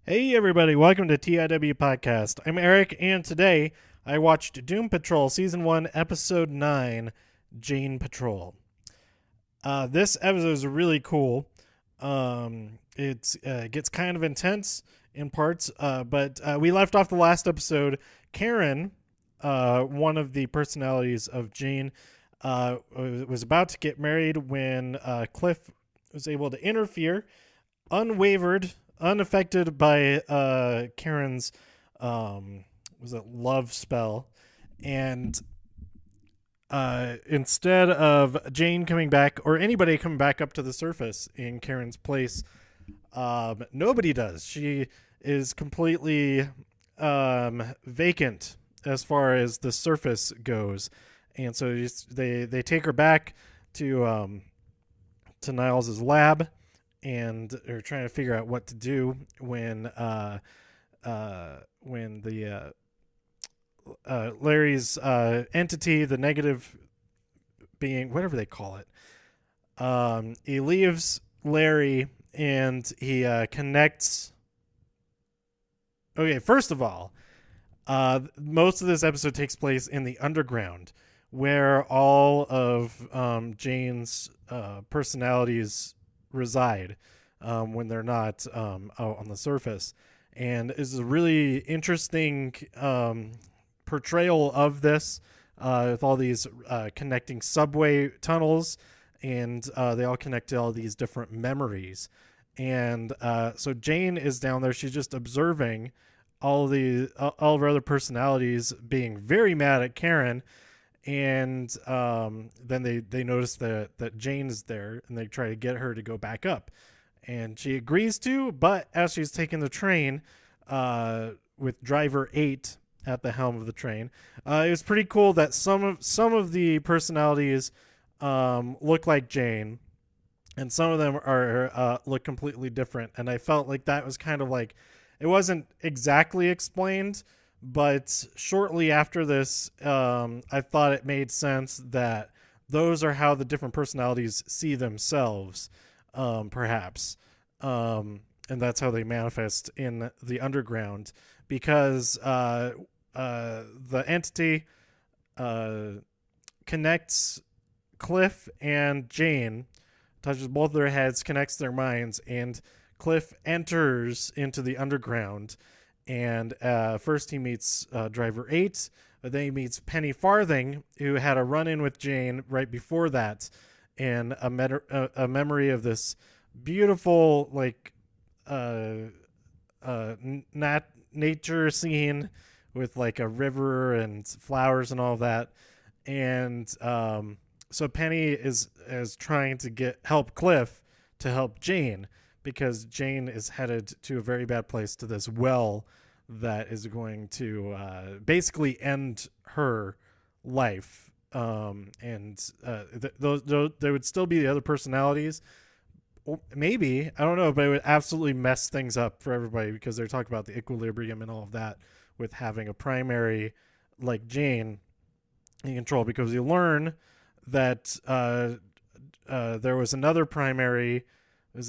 Hey everybody, welcome to TIW Podcast. I'm Eric, and today I watched Doom Patrol Season 1, Episode 9, Jane Patrol. This episode is really cool. It gets kind of intense in parts, but we left off the last episode. Karen, one of the personalities of Jane, was about to get married when Cliff was able to interfere, unwavered, unaffected by Karen's was it love spell, and instead of Jane coming back or anybody coming back up to the surface in Karen's place, nobody does. She is completely vacant as far as the surface goes, and so they take her back to Niles's lab, and are trying to figure out what to do when the Larry's entity, the negative being, whatever they call it, he leaves Larry and he connects. Okay, first of all, most of this episode takes place in the underground, where all of Jane's personalities reside when they're not out on the surface, and is a really interesting portrayal of this, with all these connecting subway tunnels, and they all connect to all these different memories. And so Jane is down there. She's just observing all of her other personalities being very mad at Karen, and then they notice that Jane is there, and they try to get her to go back up, and she agrees to. But as she's taking the train, with driver 8 at the helm of the train, it was pretty cool that some of the personalities look like Jane, and some of them are look completely different. And I felt like that was kind of like, it wasn't exactly explained, but shortly after this, I thought it made sense that those are how the different personalities see themselves, perhaps. And that's how they manifest in the underground, because the entity connects Cliff and Jane, touches both their heads, connects their minds, and Cliff enters into the underground. And first he meets driver 8, but then he meets Penny Farthing, who had a run-in with Jane right before that, and a memory of this beautiful, like, nature scene with like a river and flowers and all of that. And so Penny is trying to help Cliff to help Jane, because Jane is headed to a very bad place, to this well that is going to basically end her life. And there would still be the other personalities. Maybe, I don't know, but it would absolutely mess things up for everybody, because they're talking about the equilibrium and all of that with having a primary like Jane in control, because you learn that there was another primary.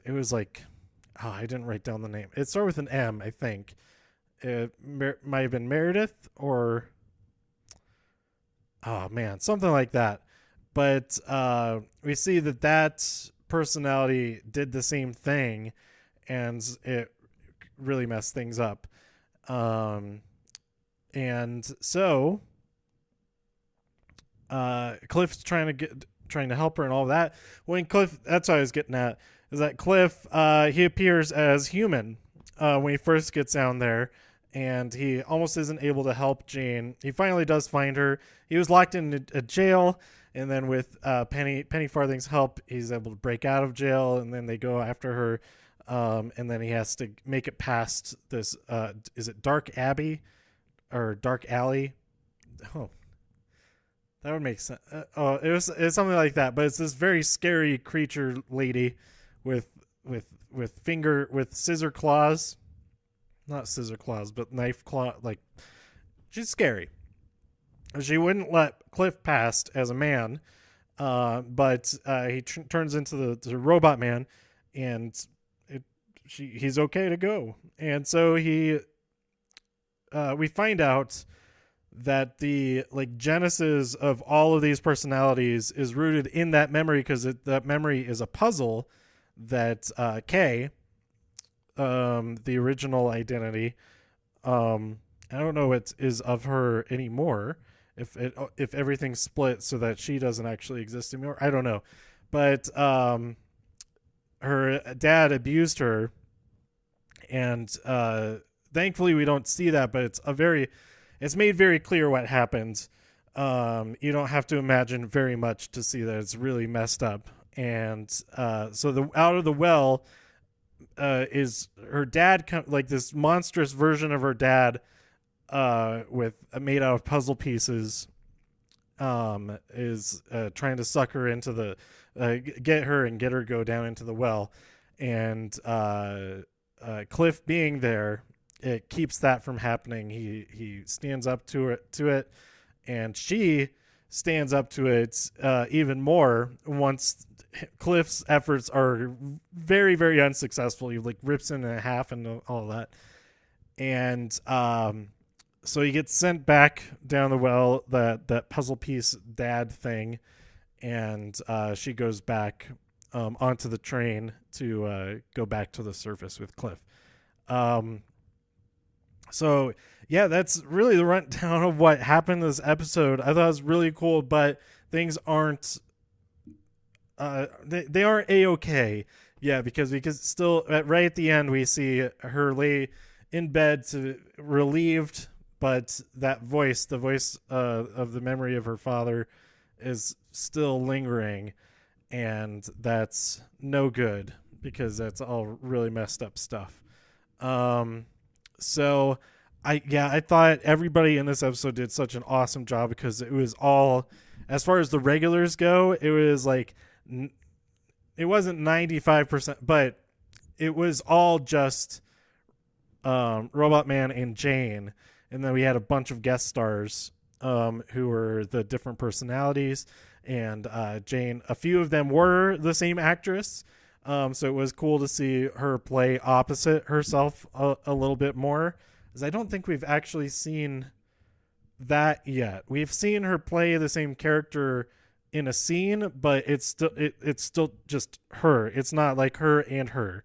It was like, oh, I didn't write down the name. It started with an M, I think. It might have been Meredith, or, oh man, something like that. But we see that personality did the same thing, and it really messed things up. And so Cliff's trying to help her and all that. When Cliff, that's what I was getting at, is that Cliff, he appears as human when he first gets down there, and he almost isn't able to help Jane. He finally does find her. He was locked in a jail, and then with Penny Farthing's help, he's able to break out of jail, and then they go after her, and then he has to make it past this, is it Dark Abbey or Dark Alley? Oh, that would make sense. It's something like that, but it's this very scary creature lady with scissor claws. Not scissor claws, but knife claw. Like, she's scary. She wouldn't let Cliff pass as a man, but he turns into the robot man, and he's okay to go. And so we find out that the like genesis of all of these personalities is rooted in that memory, because that memory is a puzzle that Kay, the original identity, I don't know what is of her anymore. If everything's split so that she doesn't actually exist anymore, I don't know. But her dad abused her, and thankfully we don't see that. But it's made very clear what happened. You don't have to imagine very much to see that it's really messed up. And so the out of the well is her dad, like this monstrous version of her dad, with made out of puzzle pieces, is trying to suck her into the get her to go down into the well. And Cliff being there, it keeps that from happening. He stands up to it, and she stands up to it even more once Cliff's efforts are very, very unsuccessful. He like rips it in half and all that. And so he gets sent back down the well, that puzzle piece dad thing, and she goes back onto the train to go back to the surface with Cliff. So yeah, that's really the rundown of what happened in this episode. I thought it was really cool, but things aren't they aren't a-okay. Yeah, because still right at the end we see her lay in bed relieved, but that voice, the voice of the memory of her father, is still lingering, and that's no good because that's all really messed up stuff. So I thought everybody in this episode did such an awesome job, because it was all, as far as the regulars go, it was like, it wasn't 95%, but it was all just Robot Man and Jane. And then we had a bunch of guest stars who were the different personalities. And Jane, a few of them were the same actress. So it was cool to see her play opposite herself a little bit more, because I don't think we've actually seen that yet. We've seen her play the same character in a scene, but it's still just her. It's not like her and her.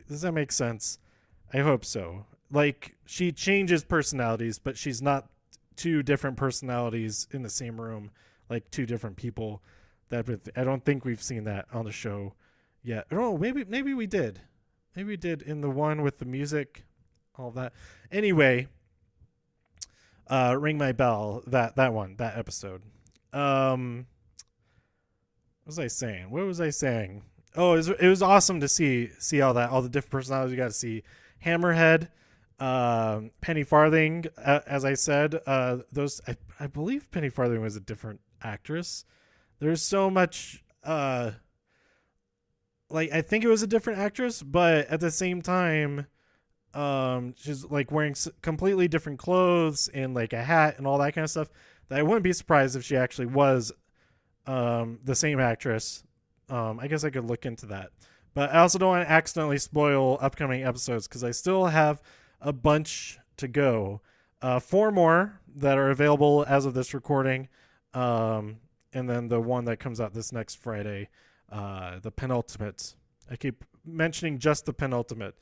Does that make sense? I hope so. Like, she changes personalities, but she's not two different personalities in the same room, like two different people. I don't think we've seen that on the show yet. Oh, maybe we did. Maybe we did in the one with the music, all that. Anyway, Ring My Bell, that episode. What was I saying? Oh, it was awesome to see all the different personalities. You got to see Hammerhead, Penny Farthing, as I said. Those I believe Penny Farthing was a different actress. There's so much I think it was a different actress, but at the same time, she's like wearing completely different clothes and like a hat and all that kind of stuff, that I wouldn't be surprised if she actually was the same actress. I guess I could look into that, but I also don't want to accidentally spoil upcoming episodes, because I still have a bunch to go. 4 more that are available as of this recording, and then the one that comes out this next Friday, the penultimate. I keep mentioning just the penultimate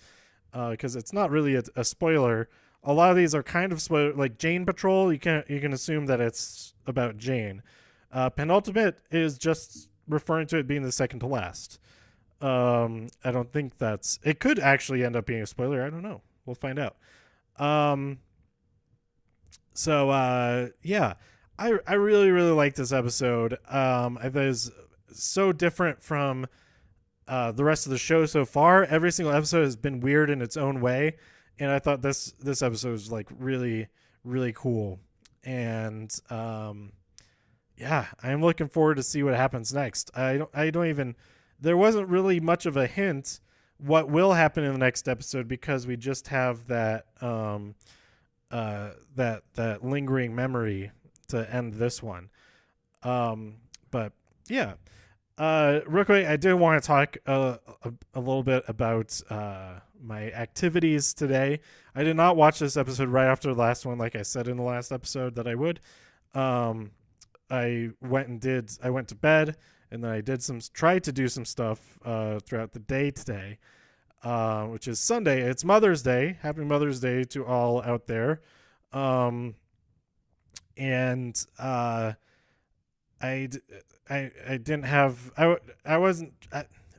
because it's not really a spoiler. A lot of these are kind of spoiler, like Jane Patrol. You can assume that it's about Jane. Penultimate is just referring to it being the second to last. I don't think it could actually end up being a spoiler. I don't know. We'll find out. Yeah, I really, really like this episode. It was so different from the rest of the show so far. Every single episode has been weird in its own way, and I thought this episode was like really, really cool. And yeah, I'm looking forward to see what happens next. I don't even. There wasn't really much of a hint what will happen in the next episode, because we just have that that lingering memory to end this one. But yeah, Real quick, I did want to talk a little bit about my activities today. I did not watch this episode right after the last one, like I said in the last episode that I would. Um, I went to bed, and then I tried to do some stuff throughout the day today, which is Sunday. It's Mother's Day. Happy Mother's Day to all out there. Um, and I, I didn't have I wasn't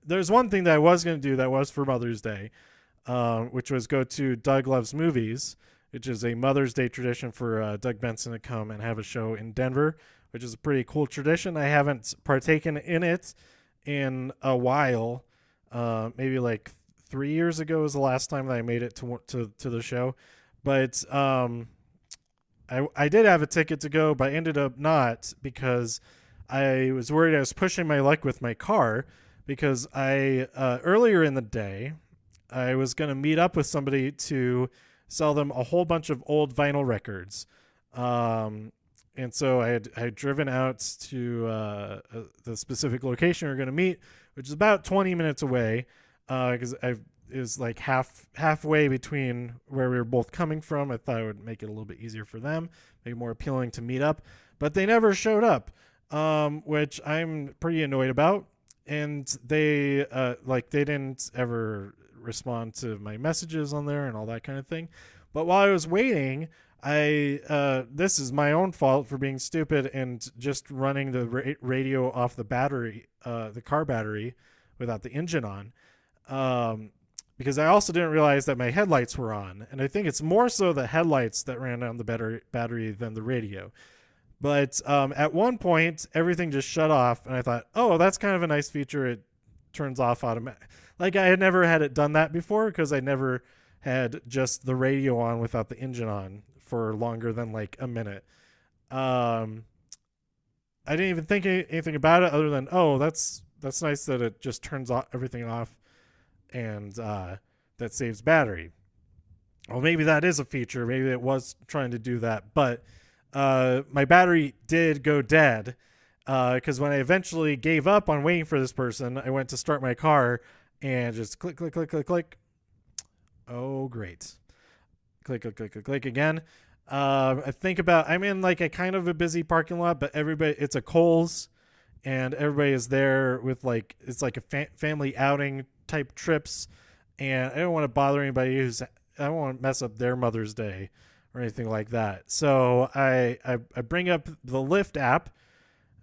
there's one thing that I was going to do that was for Mother's Day, which was go to Doug Loves Movies, which is a Mother's Day tradition for Doug Benson to come and have a show in Denver, which is a pretty cool tradition. I haven't partaken in it in a while. Maybe like 3 years ago was the last time that I made it to the show, but I did have a ticket to go, but I ended up not because I was worried I was pushing my luck with my car because I earlier in the day I was going to meet up with somebody to sell them a whole bunch of old vinyl records. And so I had driven out to the specific location we were going to meet, which is about 20 minutes away, because it was like halfway between where we were both coming from. I thought it would make it a little bit easier for them, make it more appealing to meet up, but they never showed up, which I'm pretty annoyed about. And they they didn't ever respond to my messages on there and all that kind of thing. But while I was waiting, this is my own fault for being stupid and just running the radio off the battery, the car battery, without the engine on. Because I also didn't realize that my headlights were on, and I think it's more so the headlights that ran on the battery than the radio. But at one point, everything just shut off, and I thought, oh, that's kind of a nice feature. It turns off automatically. Like, I had never had it done that before because I never had just the radio on without the engine on for longer than like a minute. I didn't even think anything about it other than, oh, that's nice that it just turns everything off, and that saves battery. Well, maybe that is a feature. Maybe it was trying to do that, but my battery did go dead because when I eventually gave up on waiting for this person, I went to start my car and just click, click, click, click, click. Oh, great. Click, click, click, click, click again. I'm in like a kind of a busy parking lot, but it's a Kohl's, and everybody is there with like, it's like a family outing type trips, and I don't want to bother anybody I don't want to mess up their Mother's Day or anything like that. So I bring up the Lyft app.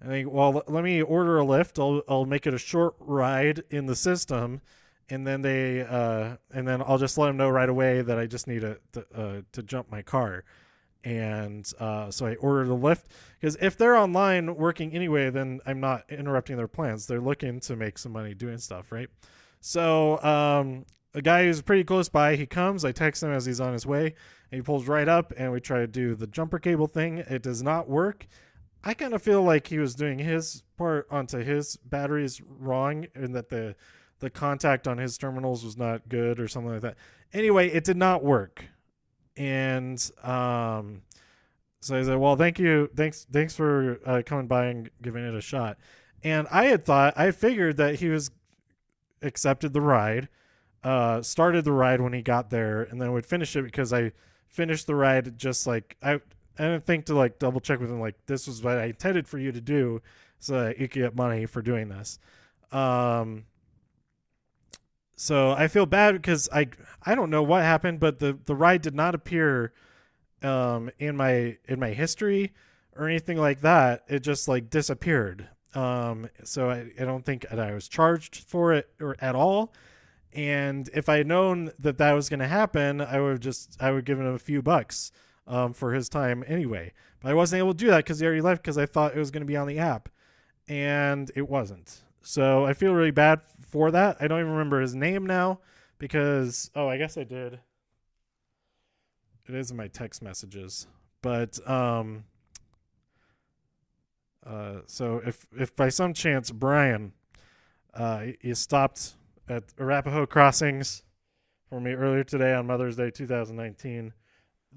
I think, well, let me order a Lyft. I'll make it a short ride in the system, and then I'll just let them know right away that I just need to jump my car. And so I ordered a Lyft because if they're online working anyway, then I'm not interrupting their plans. They're looking to make some money doing stuff, right? So a guy who's pretty close by, he comes. I text him as he's on his way, and he pulls right up, and we try to do the jumper cable thing. It does not work. I kind of feel like he was doing his part onto his batteries wrong, and that the contact on his terminals was not good or something like that. Anyway, it did not work. And so I said, well, thanks for coming by and giving it a shot. And I figured that he was accepted the ride, started the ride when he got there, and then would finish it because I finished the ride just like I didn't think to like double check with him, like, this was what I intended for you to do so that you could get money for doing this. So I feel bad because I don't know what happened, but the ride did not appear in my history or anything like that. It just like disappeared. So I don't think that I was charged for it or at all. And if I had known that was going to happen, I would give him a few bucks for his time anyway. But I wasn't able to do that because he already left because I thought it was going to be on the app, and it wasn't. So I feel really bad for that. I don't even remember his name now because, I guess I did. It is in my text messages. But so if by some chance Brian, you stopped at Arapahoe Crossings for me earlier today on Mother's Day 2019,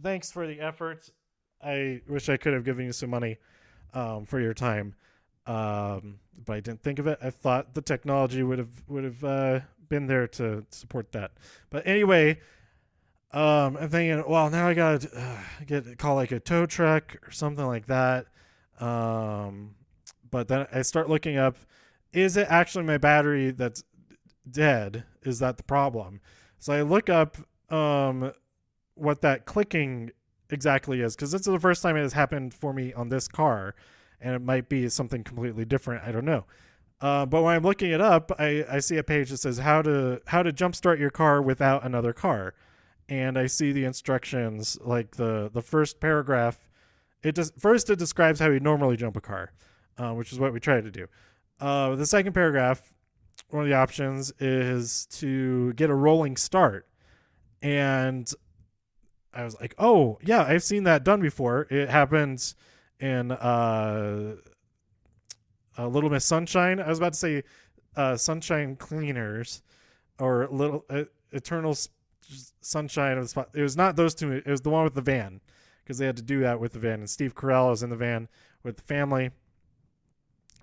thanks for the effort. I wish I could have given you some money for your time. But I didn't think of it. I thought the technology would have been there to support that. But anyway, I'm thinking, well, now I gotta call like a tow truck or something like that. But then I start looking up: is it actually my battery that's dead? Is that the problem? So I look up what that clicking exactly is, because this is the first time it has happened for me on this car, and it might be something completely different. I don't know. But when I'm looking it up, I see a page that says how to jumpstart your car without another car, and I see the instructions, like the first paragraph. It describes how you normally jump a car, which is what we try to do. The second paragraph, one of the options is to get a rolling start, and I was like, oh yeah, I've seen that done before. It happens in Little Miss Sunshine. I was about to say Sunshine Cleaners or Little Eternal Sunshine of the Spot. It was not those two. It was the one with the van, because they had to do that with the van. And Steve Carell was in the van with the family.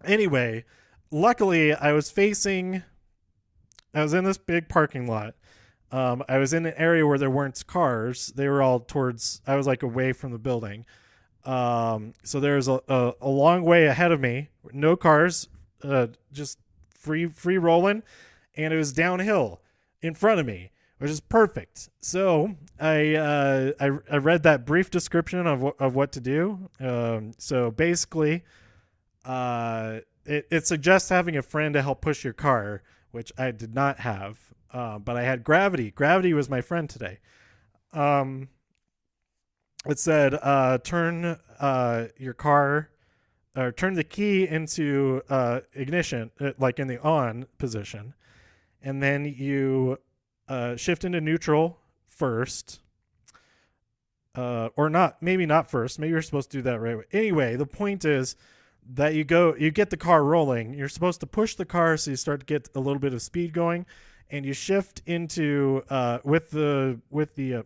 Anyway, luckily I was in this big parking lot. I was in an area where there weren't cars. They were all I was like away from the building. So there's a long way ahead of me, no cars, just free rolling, and it was downhill in front of me, which is perfect. So I read that brief description of what to do. So basically, it suggests having a friend to help push your car, which I did not have. But I had Gravity. Gravity was my friend today. It said, turn your car, or turn the key into ignition, like in the on position, and then you shift into neutral first, or not. Maybe not first. Maybe you're supposed to do that right away. Anyway, the point is that you get the car rolling. You're supposed to push the car so you start to get a little bit of speed going. And you shift into with the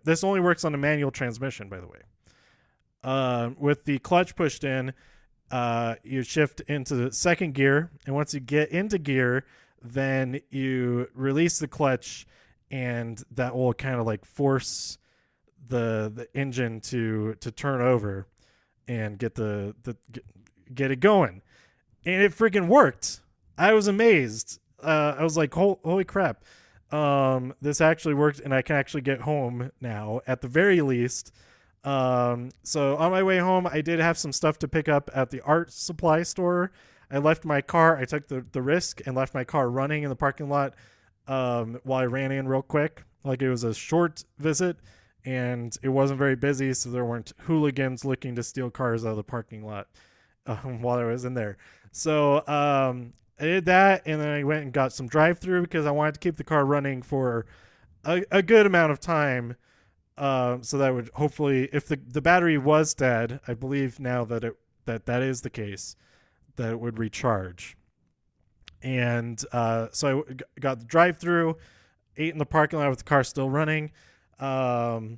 this only works on a manual transmission, by the way. With the clutch pushed in, you shift into the second gear, and once you get into gear, then you release the clutch, and that will kind of like force the engine to turn over and get get it going. And it freaking worked. I was amazed. I was like, holy crap. This actually worked, and I can actually get home now at the very least. So on my way home, I did have some stuff to pick up at the art supply store. I left my car. I took the risk and left my car running in the parking lot while I ran in real quick. Like, it was a short visit, and it wasn't very busy, so there weren't hooligans looking to steal cars out of the parking lot while I was in there. So I did that, and then I went and got some drive-through because I wanted to keep the car running for a good amount of time. So that would hopefully, if the battery was dead, I believe now that that is the case, that it would recharge. And so I got the drive-through, ate in the parking lot with the car still running, and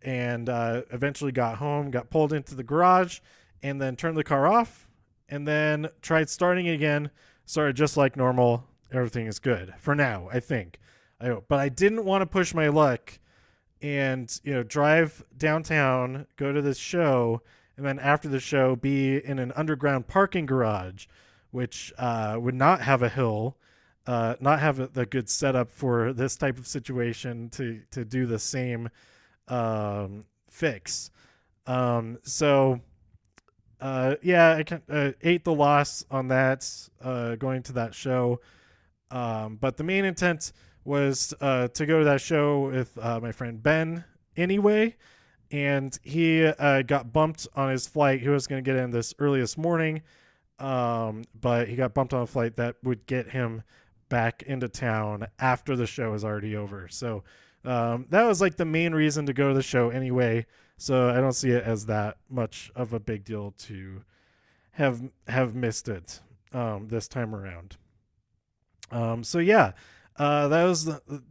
eventually got home, got pulled into the garage, and then turned the car off, and then tried starting it again. Started just like normal. Everything is good for now, I think. I hope. But I didn't want to push my luck and, drive downtown, go to this show, and then after the show be in an underground parking garage, which would not have a hill, not have the good setup for this type of situation to do the same fix. So I ate the loss on that, going to that show. But the main intent was to go to that show with my friend Ben anyway. And he got bumped on his flight. He was going to get in this early this morning, but he got bumped on a flight that would get him back into town after the show is already over. So that was like the main reason to go to the show anyway. So I don't see it as that much of a big deal to have missed it this time around.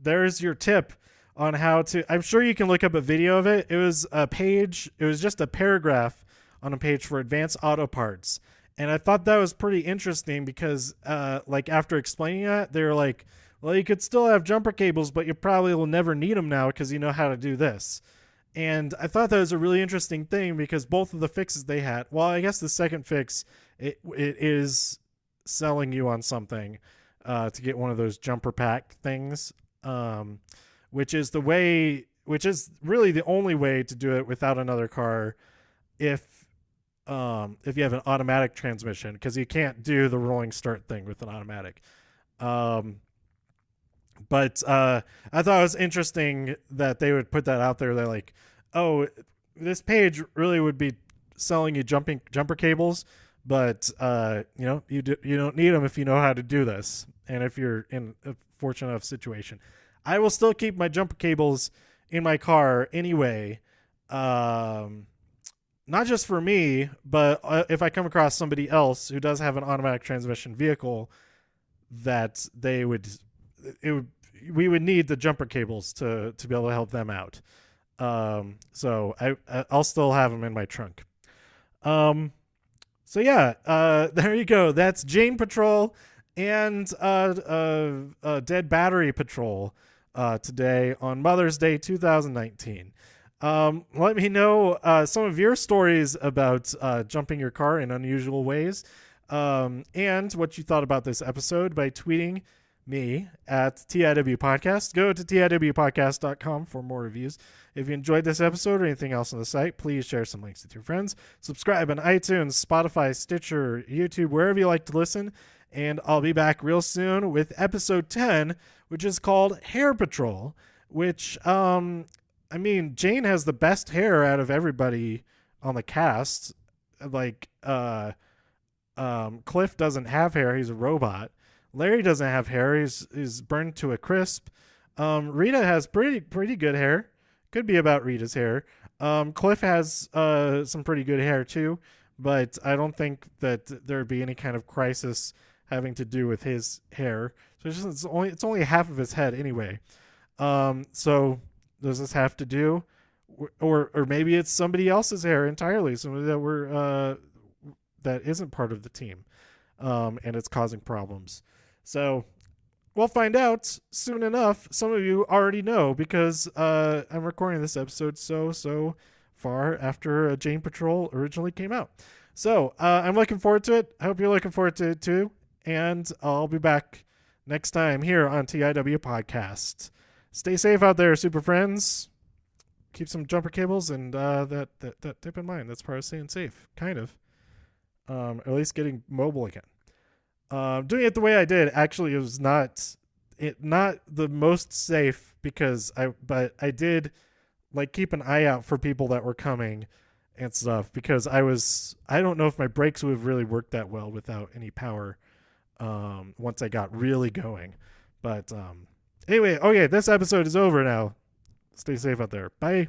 There's your tip on how to. I'm sure you can look up a video of it. It was a page. It was just a paragraph on a page for advanced auto parts, And I thought that was pretty interesting because, like, after explaining that, they were like, well, you could still have jumper cables, but you probably will never need them now because you know how to do this. And I thought that was a really interesting thing because both of the fixes they had, well, I guess the second fix, it is selling you on something to get one of those jumper pack things, which is the way, which is really the only way to do it without another car if you have an automatic transmission, because you can't do the rolling start thing with an automatic. Um, but I thought it was interesting that they would put that out there. They're like, oh, this page really would be selling you jumper cables, but you don't need them if you know how to do this, and if you're in a fortunate enough situation. I will still keep my jumper cables in my car anyway. Not just for me, but if I come across somebody else who does have an automatic transmission vehicle, that we would need the jumper cables to be able to help them out. So I'll still have them in my trunk. So yeah, there you go. That's Jane Patrol and Dead Battery Patrol today on Mother's Day 2019. Let me know some of your stories about jumping your car in unusual ways, and what you thought about this episode by tweeting me at TIW Podcast. Go to TIWpodcast.com for more reviews. If you enjoyed this episode or anything else on the site, please share some links with your friends. Subscribe on iTunes, Spotify, Stitcher, YouTube, wherever you like to listen. And I'll be back real soon with episode 10, which is called Hair Patrol, which, I mean, Jane has the best hair out of everybody on the cast. Like, Cliff doesn't have hair. He's a robot. Larry doesn't have hair. He's burned to a crisp. Rita has pretty good hair. Could be about Rita's hair. Cliff has some pretty good hair too, but I don't think that there'd be any kind of crisis having to do with his hair. So it's only half of his head anyway. So does this have to do, or maybe it's somebody else's hair entirely, somebody that isn't part of the team, and it's causing problems. So we'll find out soon enough. Some of you already know because I'm recording this episode so far after Jane Patrol originally came out. So I'm looking forward to it. I hope you're looking forward to it too. And I'll be back next time here on TIW Podcast. Stay safe out there, super friends. Keep some jumper cables and that tip in mind. That's part of staying safe, kind of. At least getting mobile again. Doing it the way I did actually was not the most safe but I did like keep an eye out for people that were coming and stuff because I don't know if my brakes would have really worked that well without any power once I got really going. But anyway, okay, this episode is over now. Stay safe out there. Bye.